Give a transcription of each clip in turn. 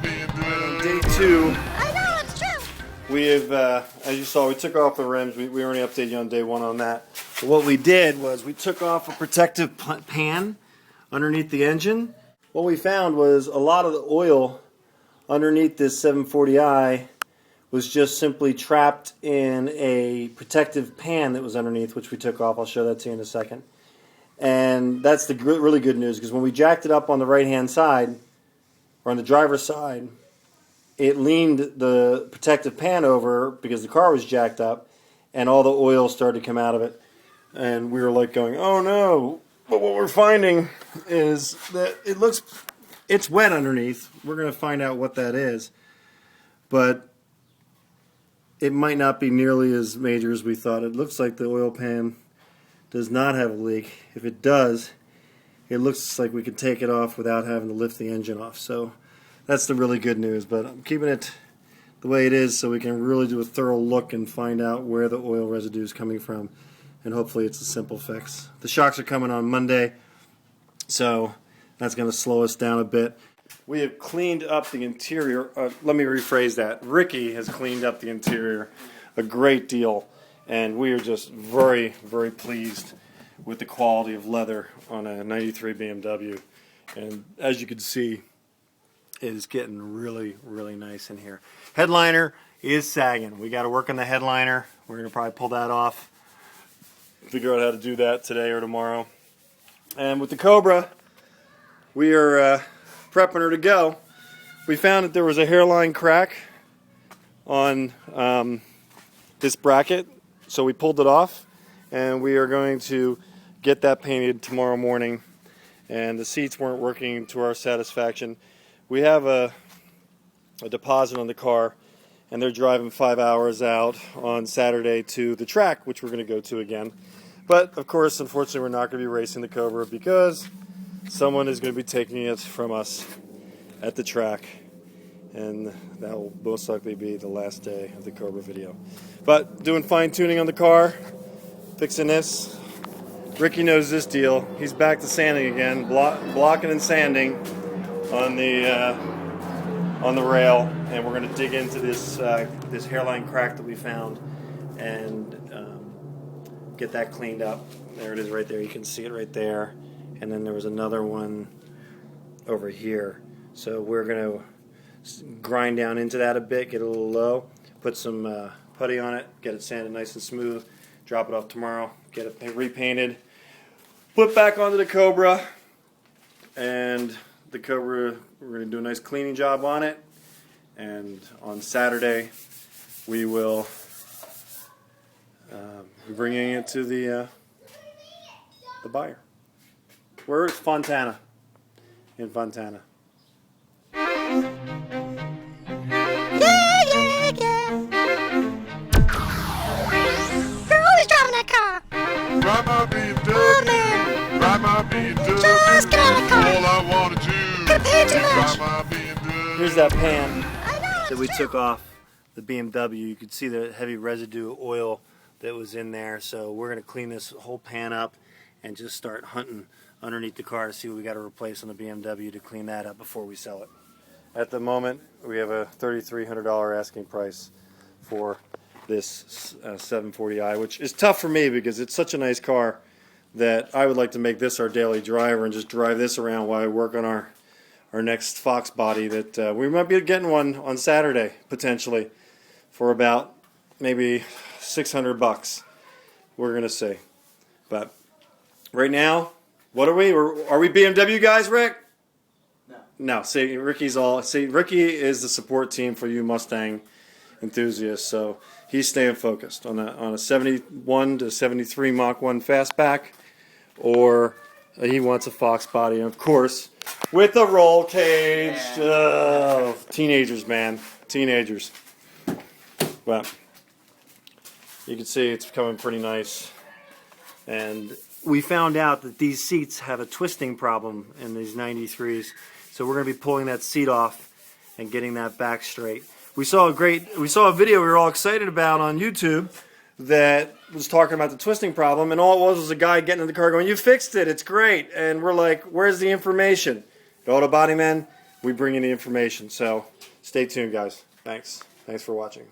Day two. I know, it's true. We have, as you saw, we took off the rims. We already updated you on day one on that. But what we did was we took off a protective pan underneath the engine. What we found was a lot of the oil underneath this 740i was just simply trapped in a protective pan that was underneath, which we took off. I'll show that to you in a second. And that's the really good news, because when we jacked it up on the right-hand side, or on the driver's side, it leaned the protective pan over because the car was jacked up, and all the oil started to come out of it. And we were like going, oh no. But what we're finding is that it's wet underneath. We're going to find out what that is. But it might not be nearly as major as we thought. It looks like the oil pan does not have a leak. If it does, it looks like we could take it off without having to lift the engine off. So that's the really good news. But I'm keeping it the way it is so we can really do a thorough look and find out where the oil residue is coming from. And hopefully it's a simple fix. The shocks are coming on Monday, so that's going to slow us down a bit. We have cleaned up the interior. Let me rephrase that. Ricky has cleaned up the interior a great deal, and we are just very, very pleased with the quality of leather on a 93 BMW. And as you can see, it is getting really, really nice in here. Headliner is sagging. We got to work on the headliner. We're going to probably pull that off. Figure out how to do that today or tomorrow. And with the Cobra, we are prepping her to go. We found that there was a hairline crack on this bracket, so we pulled it off, and we are going to get that painted tomorrow morning. And the seats weren't working to our satisfaction. We have a deposit on the car, and they're driving 5 hours out on Saturday to the track, which we're going to go to again. But, of course, unfortunately, we're not going to be racing the Cobra because someone is going to be taking it from us at the track. And that will most likely be the last day of the Cobra video. But doing fine-tuning on the car, fixing this. Ricky knows this deal. He's back to sanding again, blocking and sanding on the rail. And we're going to dig into this hairline crack that we found and get that cleaned up. There it is right there. You can see it right there. And then there was another one over here. So we're going to grind down into that a bit, get it a little low, put some putty on it, get it sanded nice and smooth, drop it off tomorrow, get it repainted, put back onto the Cobra, and the Cobra, we're going to do a nice cleaning job on it. And on Saturday, we will be bringing it to the buyer. We're at Fontana, in Fontana. Yeah, yeah, yeah. You're always driving that car. Drive my BMW. Oh, man. Drive my BMW. Just get out of the car. All I want to do. Could pay too much. Drive my BMW. Here's that pan I know, that we took off the BMW. You could see the heavy residue of oil that was in there. So we're going to clean this whole pan up and just start hunting underneath the car to see what we got to replace on the BMW to clean that up before we sell it. At the moment, we have a $3,300 asking price for this 740i, which is tough for me because it's such a nice car that I would like to make this our daily driver and just drive this around while I work on our next Fox body that we might be getting one on Saturday, potentially, for about maybe $600. We're going to see. But right now, what are we? Are we BMW guys, Rick? No. See, Ricky is the support team for you Mustang enthusiasts, so he's staying focused on a 71 to 73 Mach 1 fastback, or he wants a Fox body, and of course, with a roll cage. Oh, teenagers, man. Teenagers. Well, you can see it's becoming pretty nice. And we found out that these seats have a twisting problem in these 93s. So we're going to be pulling that seat off and getting that back straight. We saw a video we were all excited about on YouTube that was talking about the twisting problem, and all it was a guy getting in the car going, "You fixed it, it's great." And we're like, "Where's the information?" Go to Body Men, we bring you the information. So stay tuned, guys. Thanks for watching.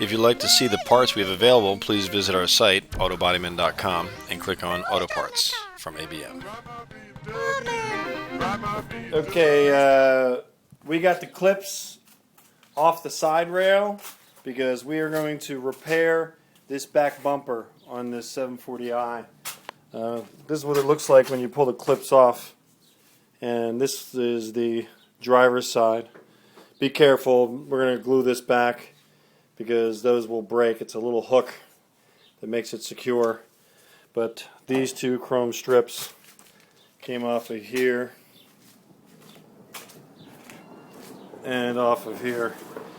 If you'd like to see the parts we have available, please visit our site, autobodyman.com, and click on Auto Parts from ABM. Okay, we got the clips off the side rail because we are going to repair this back bumper on this 740i. This is what it looks like when you pull the clips off, and this is the driver's side. Be careful, we're going to glue this back because those will break. It's a little hook that makes it secure, but these two chrome strips came off of here and off of here.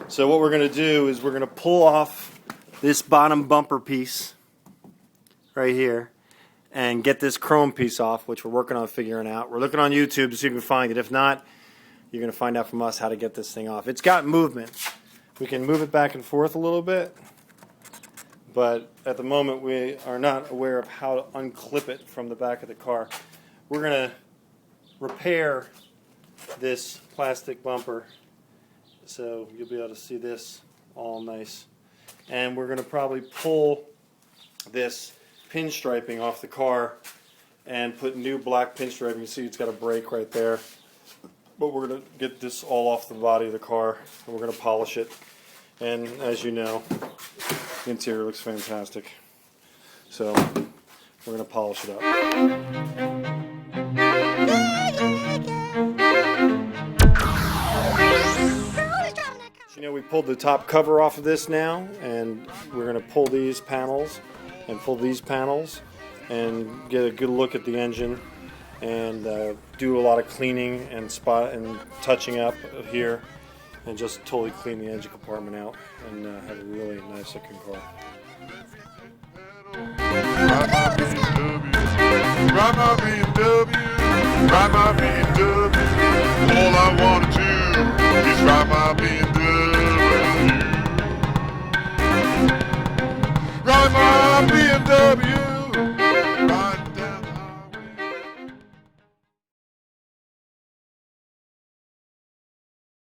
So what we're going to do is we're going to pull off this bottom bumper piece right here and get this chrome piece off, which we're working on figuring out. We're looking on YouTube to see if we can find it. If not, you're going to find out from us how to get this thing off. It's got movement. We can move it back and forth a little bit, but at the moment we are not aware of how to unclip it from the back of the car. We're going to repair this plastic bumper, so you'll be able to see this all nice. And we're going to probably pull this pinstriping off the car and put new black pinstriping. You see it's got a break right there. But we're going to get this all off the body of the car, and we're going to polish it. And as you know, the interior looks fantastic. So we're going to polish it up. You know, we pulled the top cover off of this now, and we're going to pull these panels and pull these panels and get a good look at the engine. And do a lot of cleaning and touching up here, and just totally clean the engine compartment out and have a really nice looking car. Ride my BMW, ride my BMW. All I wanna do is ride my BMW. Ride my